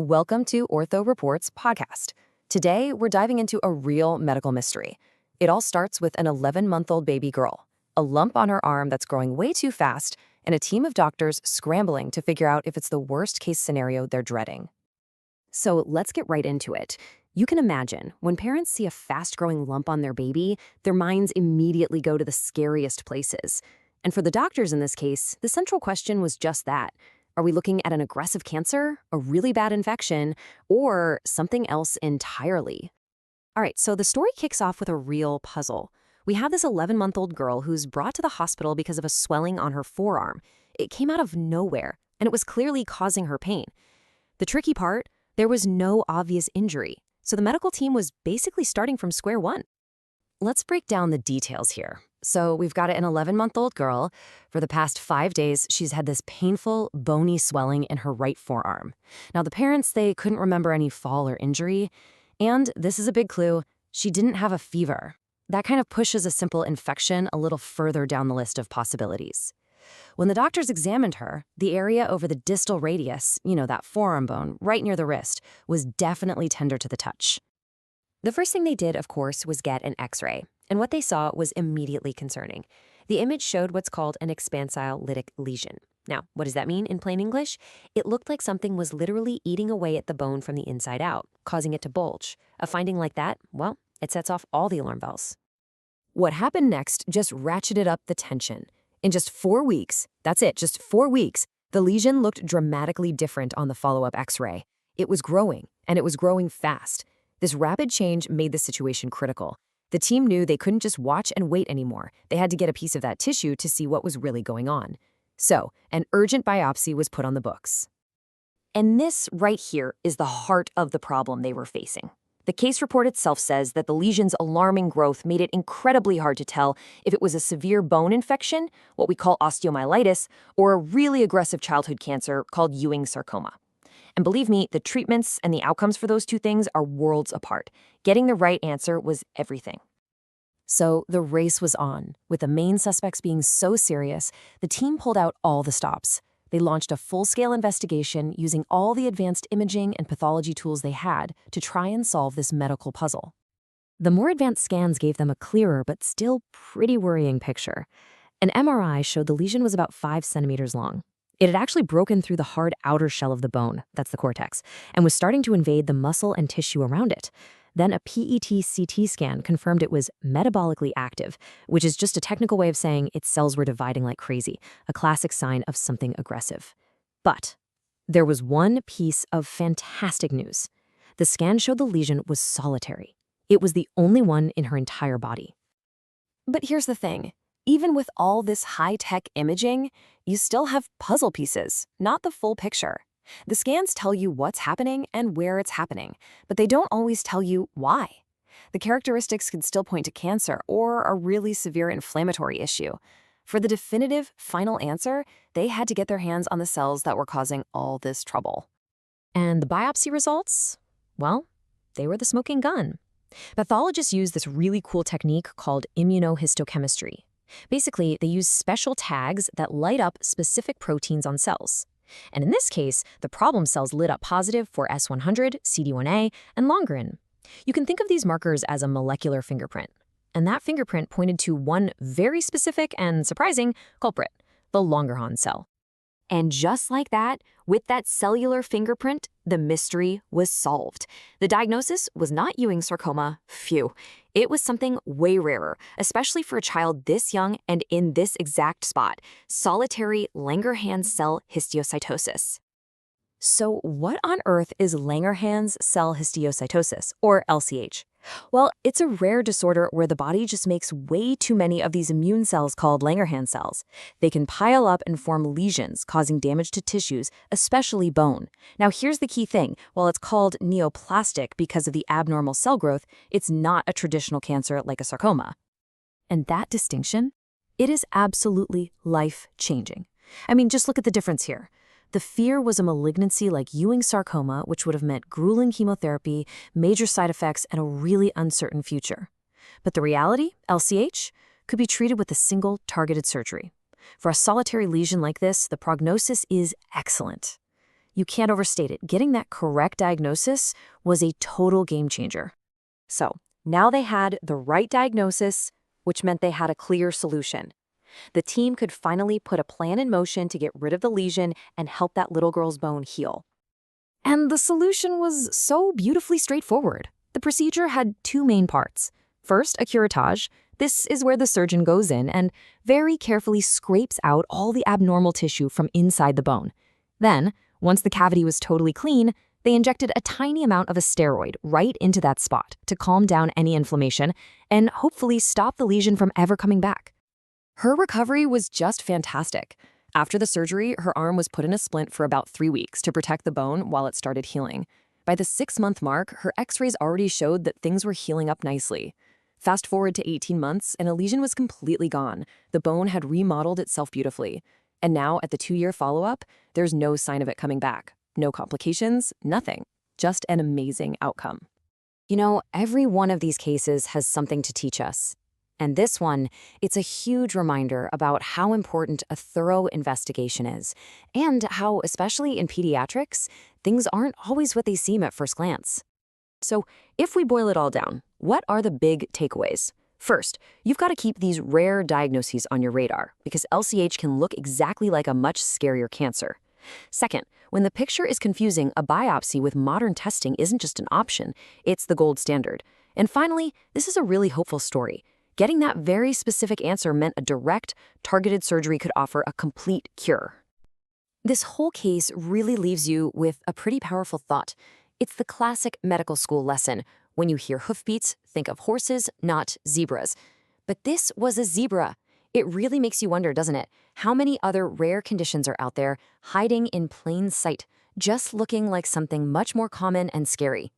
Welcome to Ortho Reports podcast. Today, we're diving into a real medical mystery. It all starts with an 11-month-old baby girl, a lump on her arm that's growing way too fast, and a team of doctors scrambling to figure out if it's the worst-case scenario they're dreading. So let's get right into it. You can imagine, when parents see a fast-growing lump on their baby, their minds immediately go to the scariest places. And for the doctors in this case, the central question was just that. Are we looking at an aggressive cancer, a really bad infection, or something else entirely? All right, so the story kicks off with a real puzzle. We have this 11-month-old girl who's brought to the hospital because of a swelling on her forearm. It came out of nowhere, and it was clearly causing her pain. The tricky part, there was no obvious injury, so the medical team was basically starting from square one. Let's break down the details here. So we've got an 11-month-old girl. For the past 5 days, she's had this painful, bony swelling in her right forearm. Now, the parents, they couldn't remember any fall or injury. And this is a big clue, she didn't have a fever. That kind of pushes a simple infection a little further down the list of possibilities. When the doctors examined her, the area over the distal radius, that forearm bone right near the wrist, was definitely tender to the touch. The first thing they did, of course, was get an X-ray. And what they saw was immediately concerning. The image showed what's called an expansile lytic lesion. Now, what does that mean in plain English? It looked like something was literally eating away at the bone from the inside out, causing it to bulge. A finding like that, well, it sets off all the alarm bells. What happened next just ratcheted up the tension. In just 4 weeks, that's it, just 4 weeks, the lesion looked dramatically different on the follow-up X-ray. It was growing, and it was growing fast. This rapid change made the situation critical. The team knew they couldn't just watch and wait anymore. They had to get a piece of that tissue to see what was really going on. So, an urgent biopsy was put on the books. And this right here is the heart of the problem they were facing. The case report itself says that the lesion's alarming growth made it incredibly hard to tell if it was a severe bone infection, what we call osteomyelitis, or a really aggressive childhood cancer called Ewing sarcoma. And believe me, the treatments and the outcomes for those two things are worlds apart. Getting the right answer was everything. So the race was on. With the main suspects being so serious, the team pulled out all the stops. They launched a full-scale investigation using all the advanced imaging and pathology tools they had to try and solve this medical puzzle. The more advanced scans gave them a clearer but still pretty worrying picture. An MRI showed the lesion was about 5 centimeters long. It had actually broken through the hard outer shell of the bone, that's the cortex, and was starting to invade the muscle and tissue around it. Then a PET-CT scan confirmed it was metabolically active, which is just a technical way of saying its cells were dividing like crazy, a classic sign of something aggressive. But there was one piece of fantastic news. The scan showed the lesion was solitary. It was the only one in her entire body. But here's the thing. Even with all this high-tech imaging, you still have puzzle pieces, not the full picture. The scans tell you what's happening and where it's happening, but they don't always tell you why. The characteristics can still point to cancer or a really severe inflammatory issue. For the definitive final answer, they had to get their hands on the cells that were causing all this trouble. And the biopsy results? Well, they were the smoking gun. Pathologists use this really cool technique called immunohistochemistry. Basically, they use special tags that light up specific proteins on cells. And in this case, the problem cells lit up positive for S100, CD1A, and Langerin. You can think of these markers as a molecular fingerprint. And that fingerprint pointed to one very specific and surprising culprit, the Langerhans cell. And just like that, with that cellular fingerprint, the mystery was solved. The diagnosis was not Ewing sarcoma, phew. It was something way rarer, especially for a child this young and in this exact spot, solitary Langerhans Cell Histiocytosis. So what on earth is Langerhans Cell Histiocytosis, or LCH? Well, it's a rare disorder where the body just makes way too many of these immune cells called Langerhans cells. They can pile up and form lesions, causing damage to tissues, especially bone. Now, here's the key thing. While it's called neoplastic because of the abnormal cell growth, it's not a traditional cancer like a sarcoma. And that distinction? It is absolutely life-changing. I mean, just look at the difference here. The fear was a malignancy like Ewing sarcoma, which would have meant grueling chemotherapy, major side effects, and a really uncertain future. But the reality, LCH, could be treated with a single targeted surgery. For a solitary lesion like this, the prognosis is excellent. You can't overstate it. Getting that correct diagnosis was a total game changer. So, now they had the right diagnosis, which meant they had a clear solution. The team could finally put a plan in motion to get rid of the lesion and help that little girl's bone heal. And the solution was so beautifully straightforward. The procedure had two main parts. First, a curettage. This is where the surgeon goes in and very carefully scrapes out all the abnormal tissue from inside the bone. Then, once the cavity was totally clean, they injected a tiny amount of a steroid right into that spot to calm down any inflammation and hopefully stop the lesion from ever coming back. Her recovery was just fantastic. After the surgery, her arm was put in a splint for about 3 weeks to protect the bone while it started healing. By the 6-month mark, her x-rays already showed that things were healing up nicely. Fast forward to 18 months, and a lesion was completely gone. The bone had remodeled itself beautifully. And now, at the 2-year follow-up, there's no sign of it coming back. No complications, nothing. Just an amazing outcome. You know, every one of these cases has something to teach us. And this one, it's a huge reminder about how important a thorough investigation is, and how, especially in pediatrics, things aren't always what they seem at first glance. So, if we boil it all down, what are the big takeaways? First, you've got to keep these rare diagnoses on your radar, because LCH can look exactly like a much scarier cancer. Second, when the picture is confusing, a biopsy with modern testing isn't just an option, it's the gold standard. And finally, this is a really hopeful story. Getting that very specific answer meant a direct, targeted surgery could offer a complete cure. This whole case really leaves you with a pretty powerful thought. It's the classic medical school lesson. When you hear hoofbeats, think of horses, not zebras. But this was a zebra. It really makes you wonder, doesn't it? How many other rare conditions are out there, hiding in plain sight, just looking like something much more common and scary?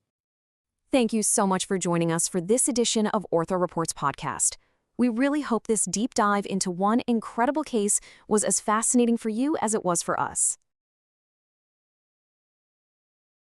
Thank you so much for joining us for this edition of Ortho Reports podcast. We really hope this deep dive into one incredible case was as fascinating for you as it was for us.